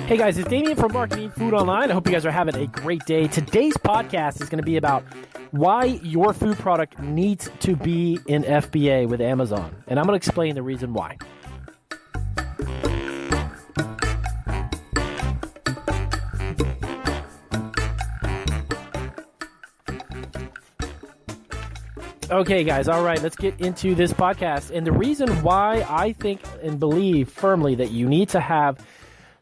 Hey guys, it's Damien from Marketing Food Online. I hope you guys are having a great day. Today's podcast is going to be about why your food product needs to be in FBA with Amazon. And I'm going to explain the reason why. Okay, guys. All right, let's get into this podcast. And the reason why I think and believe firmly that you need to have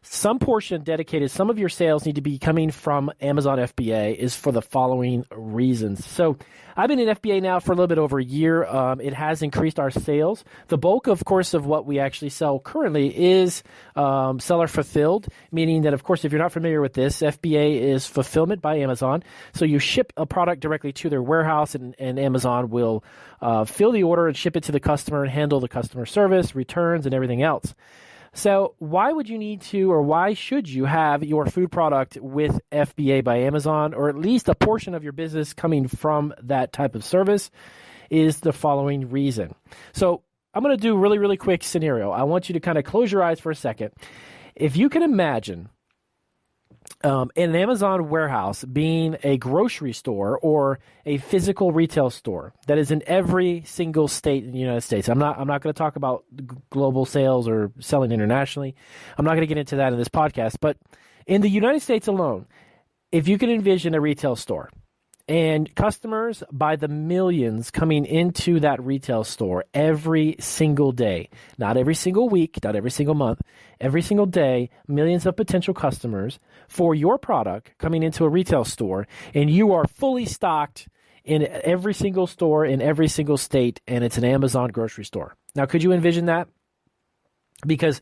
some portion dedicated, some of your sales need to be coming from Amazon FBA is for the following reasons. So I've been in FBA now for a little bit over a year. It has increased our sales. The bulk, of course, of what we actually sell currently is seller fulfilled, meaning that, of course, if you're not familiar with this, FBA is fulfillment by Amazon. So you ship a product directly to their warehouse, and Amazon will fill the order and ship it to the customer and handle the customer service, returns, and everything else. So why would you need to, or why should you have your food product with FBA by Amazon, or at least a portion of your business coming from that type of service, is the following reason. So I'm going to do a really, really quick scenario. I want you to kind of close your eyes for a second. If you can imagine an Amazon warehouse being a grocery store or a physical retail store that is in every single state in the United States. I'm not going to talk about global sales or selling internationally. I'm not going to get into that in this podcast. But in the United States alone, if you can envision a retail store and customers by the millions coming into that retail store every single day, not every single week, not every single month, every single day, millions of potential customers for your product coming into a retail store, and you are fully stocked in every single store in every single state, and it's an Amazon grocery store. Now, could you envision that? Because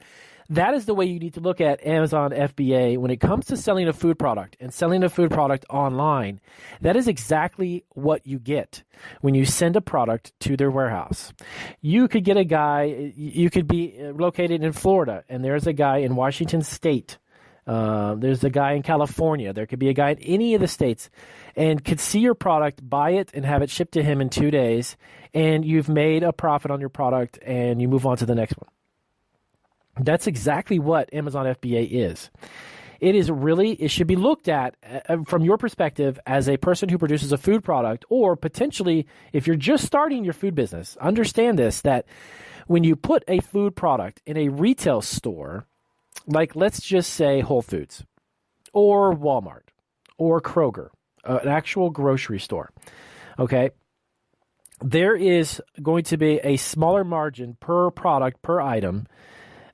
that is the way you need to look at Amazon FBA when it comes to selling a food product and selling a food product online. That is exactly what you get when you send a product to their warehouse. You could get a guy, you could be located in Florida, and there's a guy in Washington State. There's a guy in California. There could be a guy in any of the states and could see your product, buy it, and have it shipped to him in 2 days, and you've made a profit on your product, and you move on to the next one. That's exactly what Amazon FBA is. It should be looked at from your perspective as a person who produces a food product, or potentially if you're just starting your food business, understand this, that when you put a food product in a retail store, like let's just say Whole Foods or Walmart or Kroger, an actual grocery store, okay, there is going to be a smaller margin per product, per item,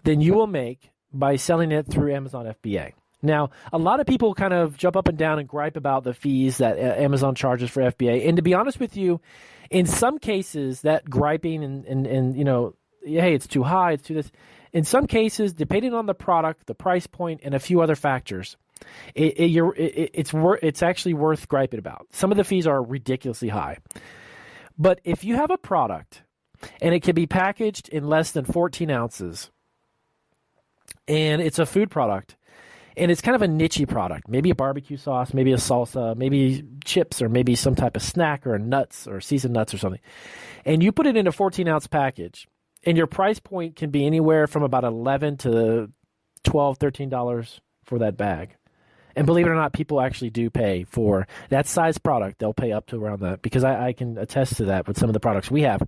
than you will make by selling it through Amazon FBA. Now, a lot of people kind of jump up and down and gripe about the fees that Amazon charges for FBA. And to be honest with you, in some cases, that griping and you know, hey, it's too high, it's too this. In some cases, depending on the product, the price point, and a few other factors, it's actually worth griping about. Some of the fees are ridiculously high. But if you have a product and it can be packaged in less than 14 ounces, and it's a food product, and it's kind of a niche-y product, maybe a barbecue sauce, maybe a salsa, maybe chips, or maybe some type of snack or nuts or seasoned nuts or something, and you put it in a 14-ounce package, and your price point can be anywhere from about $11 to $12, $13 for that bag. And believe it or not, people actually do pay for that size product. They'll pay up to around that, because I can attest to that with some of the products we have.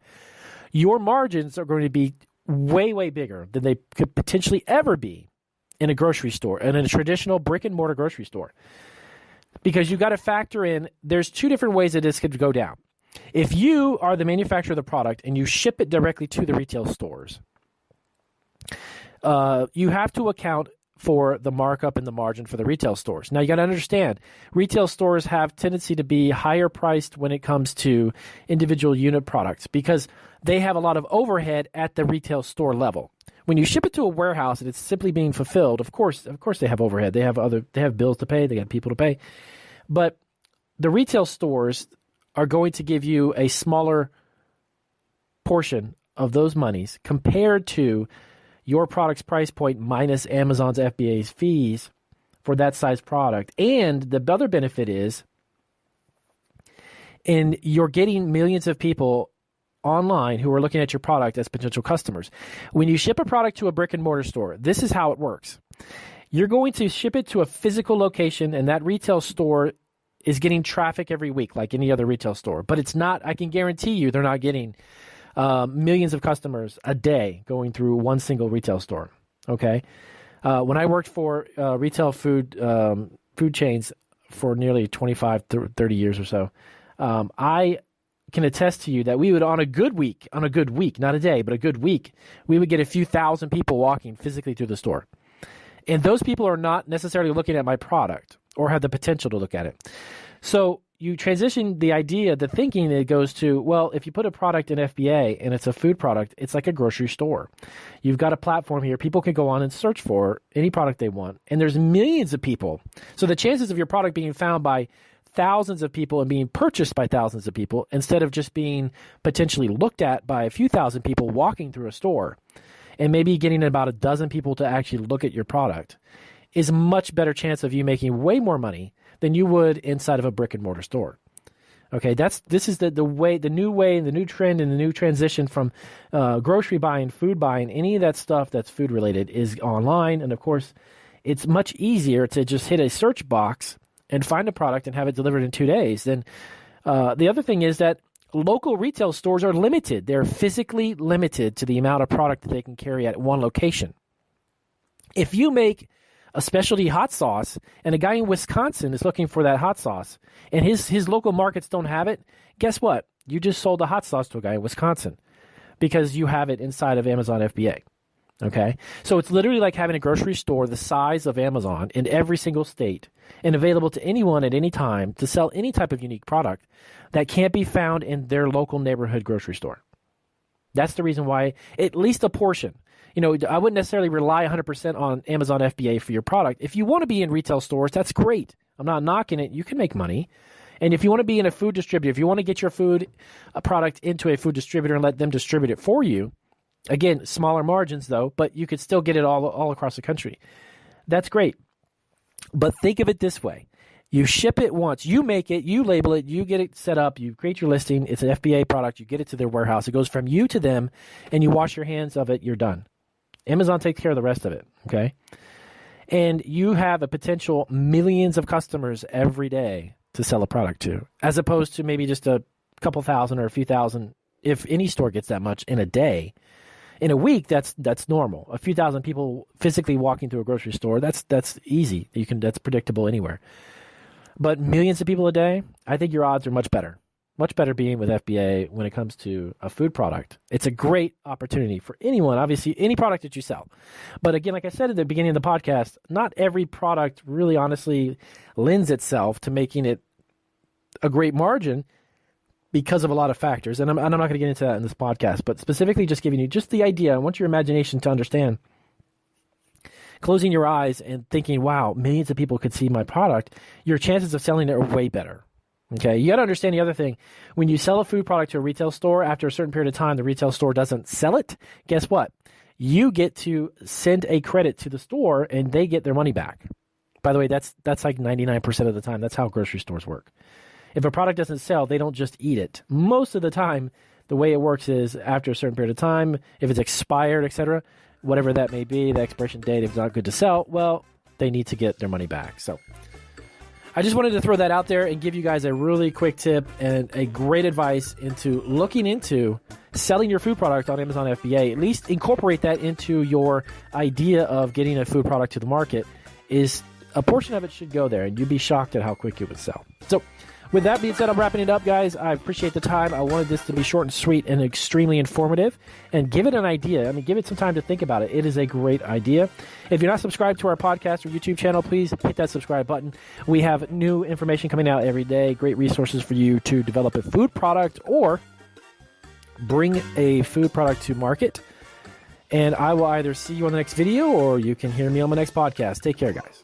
Your margins are going to be way, way bigger than they could potentially ever be in a grocery store, and in a traditional brick-and-mortar grocery store. Because you've got to factor in, there's two different ways that this could go down. If you are the manufacturer of the product and you ship it directly to the retail stores, you have to account for the markup and the margin for the retail stores. Now, you got to understand, retail stores have tendency to be higher priced when it comes to individual unit products, because they have a lot of overhead at the retail store level. When you ship it to a warehouse and it's simply being fulfilled, of course they have overhead. They have bills to pay. They got people to pay. But the retail stores are going to give you a smaller portion of those monies compared to your product's price point minus Amazon's FBA's fees for that size product. And the other benefit is And you're getting millions of people online who are looking at your product as potential customers. When you ship a product to a brick and mortar store, this is how it works. You're going to ship it to a physical location, and that retail store is getting traffic every week like any other retail store. But it's not, I can guarantee you, they're not getting millions of customers a day going through one single retail store. Okay? When I worked for retail food chains for nearly 25, 30 years or so, I can attest to you that we would, on a good week, not a day, but a good week, we would get a few thousand people walking physically through the store. And those people are not necessarily looking at my product or have the potential to look at it. So you transition the idea, the thinking that goes to, well, if you put a product in FBA and it's a food product, it's like a grocery store. You've got a platform here. People can go on and search for any product they want. And there's millions of people. So the chances of your product being found by thousands of people and being purchased by thousands of people instead of just being potentially looked at by a few thousand people walking through a store and maybe getting about a dozen people to actually look at your product is a much better chance of you making way more money than you would inside of a brick and mortar store. Okay, this is the new trend and the new transition from grocery buying, food buying, any of that stuff that's food related is online. And of course, it's much easier to just hit a search box and find a product and have it delivered in 2 days. Then the other thing is that local retail stores are limited. They're physically limited to the amount of product that they can carry at one location. If you make a specialty hot sauce and a guy in Wisconsin is looking for that hot sauce and his local markets don't have it, guess what? You just sold the hot sauce to a guy in Wisconsin because you have it inside of Amazon FBA. Okay, so it's literally like having a grocery store the size of Amazon in every single state and available to anyone at any time to sell any type of unique product that can't be found in their local neighborhood grocery store. That's the reason why at least a portion. I wouldn't necessarily rely 100% on Amazon FBA for your product. If you want to be in retail stores, that's great. I'm not knocking it. You can make money. And if you want to be in a food distributor, if you want to get your food product into a food distributor and let them distribute it for you, again, smaller margins though, but you could still get it all across the country. That's great. But think of it this way. You ship it once, you make it, you label it, you get it set up, you create your listing, it's an FBA product, you get it to their warehouse, it goes from you to them, and you wash your hands of it, you're done. Amazon takes care of the rest of it, okay? And you have a potential millions of customers every day to sell a product to, as opposed to maybe just a couple thousand or a few thousand, if any store gets that much in a day. In a week, that's normal. A few thousand people physically walking through a grocery store, that's easy. That's predictable anywhere. But millions of people a day, I think your odds are much better. Much better being with FBA when it comes to a food product. It's a great opportunity for anyone, obviously, any product that you sell. But again, like I said at the beginning of the podcast, not every product really honestly lends itself to making it a great margin because of a lot of factors. And I'm not going to get into that in this podcast, but specifically just giving you just the idea. I want your imagination to understand. Closing your eyes and thinking, wow, millions of people could see my product, your chances of selling it are way better. Okay, you got to understand the other thing. When you sell a food product to a retail store, after a certain period of time, the retail store doesn't sell it. Guess what? You get to send a credit to the store and they get their money back. By the way, that's like 99% of the time. That's how grocery stores work. If a product doesn't sell, they don't just eat it. Most of the time, the way it works is after a certain period of time, if it's expired, etc., whatever that may be, the expiration date, if it's not good to sell, well, they need to get their money back. So I just wanted to throw that out there and give you guys a really quick tip and a great advice into looking into selling your food product on Amazon FBA. At least incorporate that into your idea of getting a food product to the market. Is a portion of it should go there, and you'd be shocked at how quick it would sell. So with that being said, I'm wrapping it up, guys. I appreciate the time. I wanted this to be short and sweet and extremely informative. And give it an idea. Give it some time to think about it. It is a great idea. If you're not subscribed to our podcast or YouTube channel, please hit that subscribe button. We have new information coming out every day. Great resources for you to develop a food product or bring a food product to market. And I will either see you on the next video or you can hear me on the next podcast. Take care, guys.